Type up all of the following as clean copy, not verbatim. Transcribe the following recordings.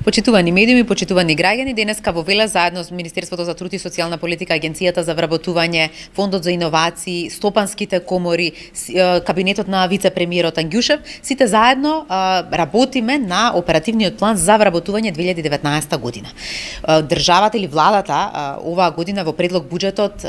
Почитувани медиуми, почитувани граѓани, денеска во Вела заедно со Министерството за труд и социјална политика, Агенцијата за вработување, Фондот за иновации, стопанските комори, кабинетот на вице-премиерот Ангјушев, сите заедно работиме на оперативниот план за вработување 2019 година. Државата или владата оваа година во предлог буџетот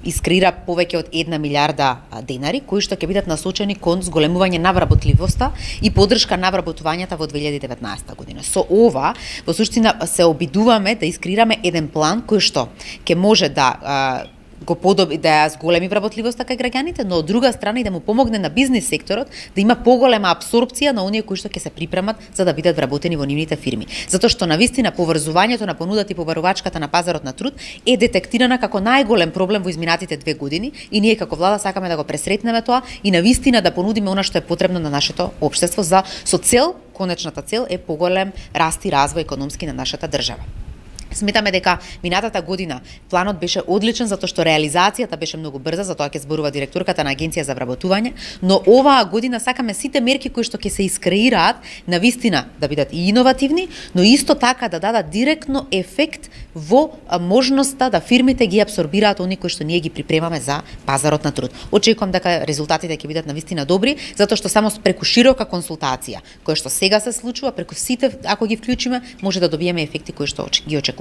искреира повеќе од 1 милиарда денари, кои што ќе бидат насочени кон зголемување на вработливоста и поддршка на вработувањата во 2019 година. Со ова, во суштина, се обидуваме да искреираме еден план кој што ќе може да го подоби, да ја зголеми вработливоста кај граѓаните, но од друга страна и да му помогне на бизнис секторот да има поголема апсорпција на оние кои што ќе се припремат за да бидат вработени во нивните фирми. Затоа што навистина поврзувањето на понудата и побарувачката на пазарот на труд е детектирана како најголем проблем во изминатите 2 години и ние како влада сакаме да го пресретнеме тоа и навистина да понудиме она што е потребно на нашето општество со цел, конечната цел е поголем раст и развој економски на нашата држава. Сметаме дека минатата година планот беше одличен затоа што реализацијата беше многу брза, затоа ќе зборува директорката на Агенција за вработување, но оваа година сакаме сите мерки кои што ќе се искреираат навистина да бидат и иновативни, но исто така да дадат директно ефект во можноста да фирмите ги апсорбираат они кои што ние ги припремаме за пазарот на труд. Очекувам дека резултатите ќе бидат навистина добри, затоа што само преку широка консултација, која што сега се случува, преку сите ако ги вклучиме, може да добиеме ефекти кои што ги очекуваме.